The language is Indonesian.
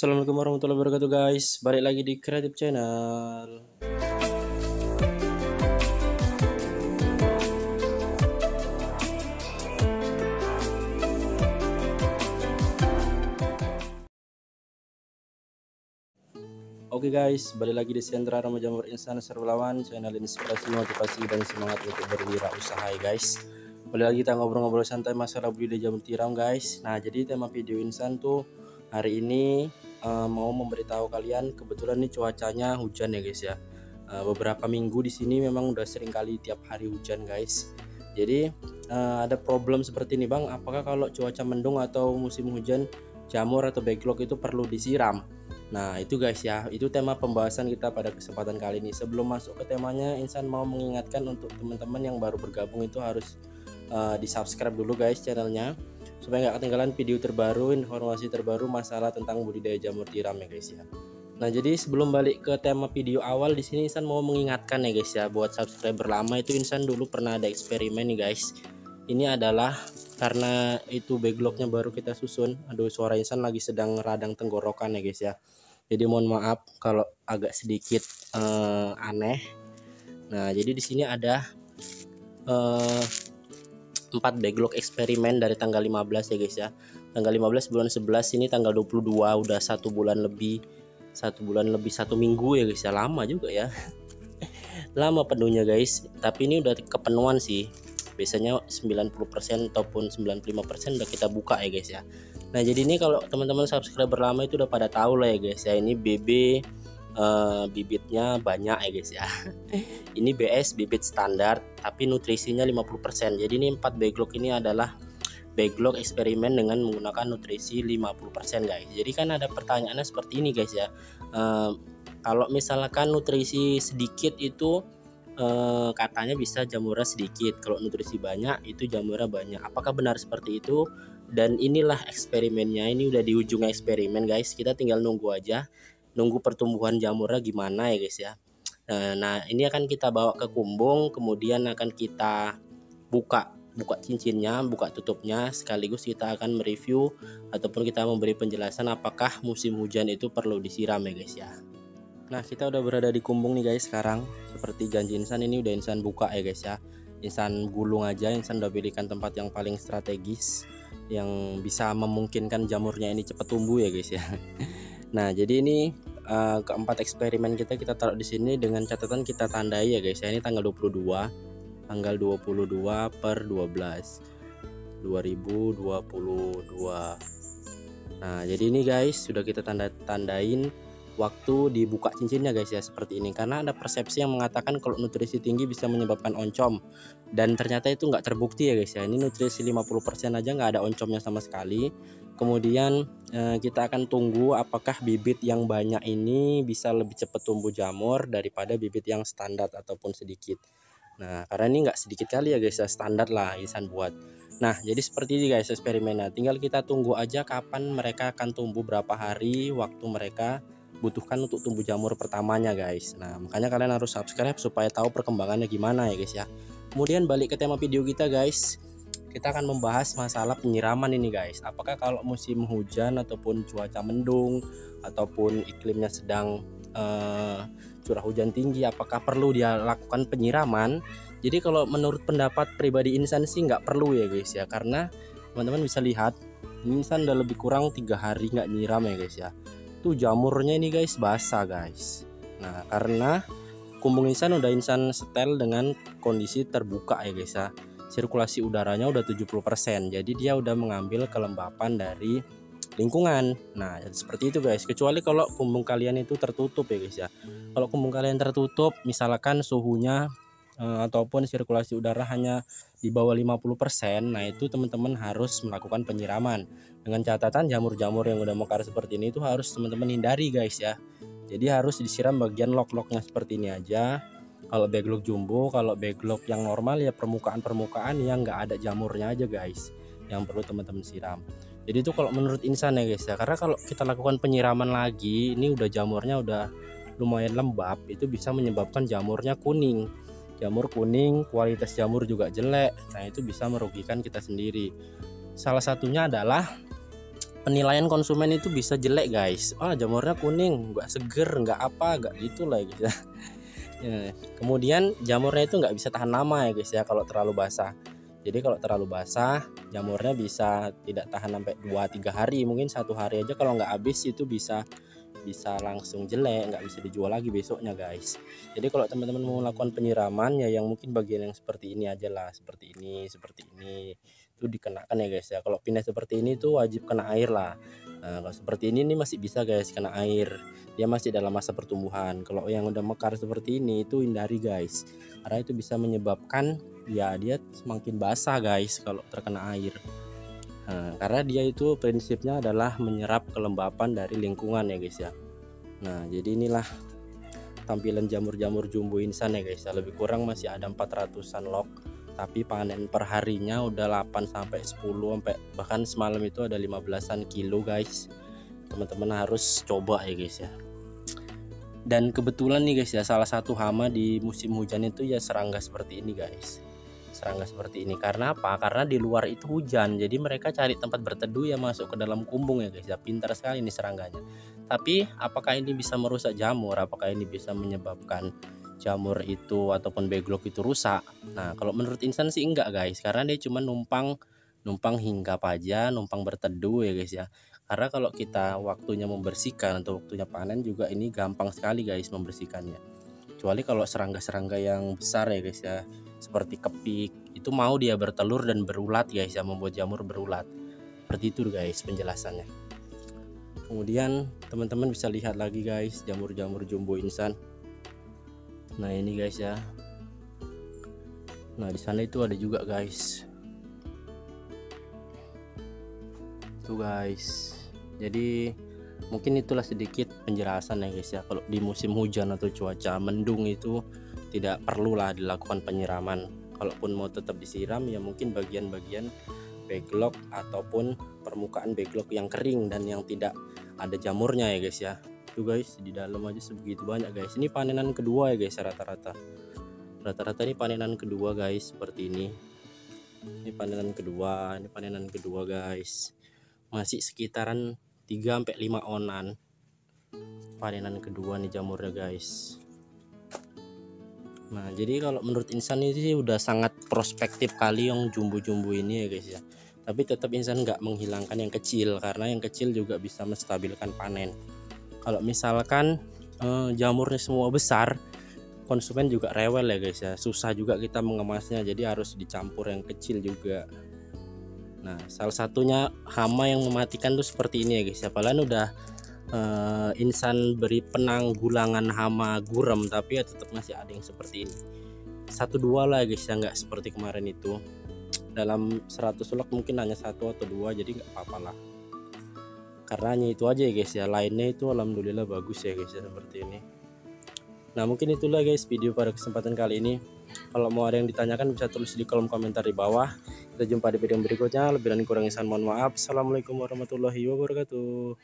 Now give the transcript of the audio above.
Assalamualaikum warahmatullahi wabarakatuh guys. Balik lagi di Creative Channel. Oke guys, balik lagi di Sentra Rama Jamur Instan Serulawan, channel inspirasi, motivasi, dan semangat untuk berwirausaha guys. Balik lagi kita ngobrol-ngobrol santai masalah budidaya jamur tiram guys. Nah, jadi tema video Instan tuh hari ini mau memberitahu kalian, kebetulan nih cuacanya hujan ya guys ya. Beberapa minggu di sini memang udah sering kali tiap hari hujan guys. Jadi ada problem seperti ini bang, apakah kalau cuaca mendung atau musim hujan jamur atau backlog itu perlu disiram? Nah itu guys ya, itu tema pembahasan kita pada kesempatan kali ini. Sebelum masuk ke temanya, Insan mau mengingatkan untuk teman-teman yang baru bergabung itu harus di subscribe dulu guys channelnya, supaya nggak ketinggalan video terbaru, informasi terbaru masalah tentang budidaya jamur tiram ya guys ya. Nah jadi sebelum balik ke tema video awal, di sini Insan mau mengingatkan ya guys ya, buat subscriber lama itu Insan dulu pernah ada eksperimen nih guys. Ini adalah karena itu backlognya baru kita susun. Aduh, suara Insan lagi sedang radang tenggorokan ya guys ya. Jadi mohon maaf kalau agak sedikit aneh. Nah, jadi di sini ada 4 backlog eksperimen dari tanggal 15 ya guys ya. Tanggal 15 bulan 11, ini tanggal 22, udah 1 bulan lebih. 1 bulan lebih 1 minggu ya guys ya, lama juga ya. Lama penuhnya guys, tapi ini udah kepenuhan sih. Biasanya 90% ataupun 95% udah kita buka ya guys ya. Nah jadi ini kalau teman-teman subscriber lama itu udah pada tahu lah ya guys ya, ini BB bibitnya banyak ya guys ya. Ini BS bibit standar tapi nutrisinya 50%. Jadi ini 4 backlog ini adalah backlog eksperimen dengan menggunakan nutrisi 50% guys. Jadi kan ada pertanyaannya seperti ini guys ya, kalau misalkan nutrisi sedikit itu katanya bisa jamurnya sedikit, kalau nutrisi banyak itu jamurnya banyak. Apakah benar seperti itu? Dan inilah eksperimennya, ini udah di ujung eksperimen guys, kita tinggal nunggu aja, nunggu pertumbuhan jamurnya gimana ya guys ya. Nah ini akan kita bawa ke kumbung, kemudian akan kita buka cincinnya, buka tutupnya, sekaligus kita akan mereview ataupun kita memberi penjelasan apakah musim hujan itu perlu disiram ya guys ya. Nah kita udah berada di kumbung nih guys sekarang. Seperti janji Insan, ini udah Insan buka ya guys ya. Insan gulung aja, Insan udah pilihkan tempat yang paling strategis, yang bisa memungkinkan jamurnya ini cepat tumbuh ya guys ya. Nah jadi ini keempat eksperimen kita taruh di sini dengan catatan kita tandai ya guys ya. Ini tanggal 22 per 12 2022. Nah jadi ini guys sudah kita tandain waktu dibuka cincinnya guys ya, seperti ini. Karena ada persepsi yang mengatakan kalau nutrisi tinggi bisa menyebabkan oncom, dan ternyata itu nggak terbukti ya guys ya. Ini nutrisi 50% aja nggak ada oncomnya sama sekali. Kemudian kita akan tunggu apakah bibit yang banyak ini bisa lebih cepat tumbuh jamur daripada bibit yang standar ataupun sedikit. Nah karena ini nggak sedikit kali ya guys ya, standar lah Insan buat. Nah jadi seperti ini guys eksperimennya, tinggal kita tunggu aja kapan mereka akan tumbuh, berapa hari waktu mereka butuhkan untuk tumbuh jamur pertamanya guys. Nah makanya kalian harus subscribe supaya tahu perkembangannya gimana ya guys ya. Kemudian balik ke tema video kita guys, kita akan membahas masalah penyiraman ini guys. Apakah kalau musim hujan ataupun cuaca mendung ataupun iklimnya sedang curah hujan tinggi, apakah perlu dia lakukan penyiraman? Jadi kalau menurut pendapat pribadi Insan sih nggak perlu ya guys ya, karena teman-teman bisa lihat ini Insan udah lebih kurang 3 hari nggak nyiram ya guys ya. Tuh jamurnya ini guys basah guys. Nah karena kumbung Insan udah Insan setel dengan kondisi terbuka ya guys ya, sirkulasi udaranya udah 70%, jadi dia udah mengambil kelembapan dari lingkungan. Nah seperti itu guys, kecuali kalau kumbung kalian itu tertutup ya guys ya. Kalau kumbung kalian tertutup, misalkan suhunya ataupun sirkulasi udara hanya di bawah 50%, nah itu teman-teman harus melakukan penyiraman. Dengan catatan jamur-jamur yang udah mekar seperti ini itu harus teman-teman hindari guys ya. Jadi harus disiram bagian lok-loknya seperti ini aja. Kalau backlog jumbo, kalau backlog yang normal ya permukaan-permukaan yang nggak ada jamurnya aja guys, yang perlu teman-teman siram. Jadi itu kalau menurut Insan ya guys ya, karena kalau kita lakukan penyiraman lagi, ini udah jamurnya udah lumayan lembab, itu bisa menyebabkan jamurnya kuning. Jamur kuning, kualitas jamur juga jelek. Nah itu bisa merugikan kita sendiri. Salah satunya adalah penilaian konsumen itu bisa jelek guys. Jamurnya kuning, nggak seger, nggak apa, nggak gitu lah guys ya. Kemudian jamurnya itu nggak bisa tahan lama ya guys ya kalau terlalu basah. Jadi kalau terlalu basah jamurnya bisa tidak tahan sampai 2-3 hari, mungkin 1 hari aja kalau nggak habis itu bisa langsung jelek, nggak bisa dijual lagi besoknya guys. Jadi kalau teman-teman mau melakukan penyiraman ya yang mungkin bagian yang seperti ini aja lah, seperti ini itu dikenakan ya guys ya. Kalau pindah seperti ini tuh wajib kena air lah. Nah, kalau seperti ini masih bisa guys kena air, dia masih dalam masa pertumbuhan. Kalau yang udah mekar seperti ini itu hindari guys, karena itu bisa menyebabkan ya dia semakin basah guys kalau terkena air. Nah, karena dia itu prinsipnya adalah menyerap kelembapan dari lingkungan ya guys ya. Nah jadi inilah tampilan jamur-jamur jumbo insan ya guys ya. Lebih kurang masih ada 400-an log, tapi panen perharinya udah 8 sampai 10 sampai bahkan semalam itu ada 15-an kilo guys. Teman-teman harus coba ya guys ya. Dan kebetulan nih guys ya, salah satu hama di musim hujan itu ya serangga seperti ini guys. Serangga seperti ini karena apa? Karena di luar itu hujan, jadi mereka cari tempat berteduh ya masuk ke dalam kumbung ya guys ya. Pintar sekali ini serangganya. Tapi apakah ini bisa merusak jamur? Apakah ini bisa menyebabkan jamur itu ataupun backlog itu rusak? Nah kalau menurut insan sih enggak guys, karena dia cuma numpang hinggap aja, numpang berteduh ya guys ya. Karena kalau kita waktunya membersihkan atau waktunya panen juga ini gampang sekali guys membersihkannya. Kecuali kalau serangga-serangga yang besar ya guys ya, seperti kepik, itu mau dia bertelur dan berulat guys ya, membuat jamur berulat. Seperti itu guys penjelasannya. Kemudian teman-teman bisa lihat lagi guys jamur-jamur jumbo insan. Nah ini guys ya. Nah di sana itu ada juga guys. Tuh guys. Jadi mungkin itulah sedikit penjelasan ya guys ya. Kalau di musim hujan atau cuaca mendung itu tidak perlulah dilakukan penyiraman. Kalaupun mau tetap disiram ya mungkin bagian-bagian backlog ataupun permukaan backlog yang kering dan yang tidak ada jamurnya ya guys ya. Tuh guys di dalam aja sebegitu banyak guys. Ini panenan kedua ya guys rata-rata. Rata-rata ini panenan kedua guys seperti ini. Ini panenan kedua guys. Masih sekitaran 3-5 onan panenan kedua nih jamurnya guys. Nah jadi kalau menurut insan ini sih udah sangat prospektif kali yang jumbo-jumbo ini ya guys ya. Tapi tetap insan nggak menghilangkan yang kecil, karena yang kecil juga bisa menstabilkan panen. Kalau misalkan jamurnya semua besar, konsumen juga rewel ya guys ya, susah juga kita mengemasnya, jadi harus dicampur yang kecil juga. Nah salah satunya hama yang mematikan tuh seperti ini ya guys ya. Padahal udah insan beri penanggulangan hama gurem, tapi ya tetap masih ada yang seperti ini. 1-2 lah guys ya, nggak seperti kemarin itu. Dalam 100 log mungkin hanya 1 atau 2, jadi nggak apa-apa lah. Karena hanya itu aja ya guys ya, lainnya itu alhamdulillah bagus ya guys ya seperti ini. Nah mungkin itulah guys video pada kesempatan kali ini. Kalau mau ada yang ditanyakan bisa tulis di kolom komentar di bawah. Kita jumpa di video berikutnya. Lebih dan kurang insan mohon maaf. Assalamualaikum warahmatullahi wabarakatuh.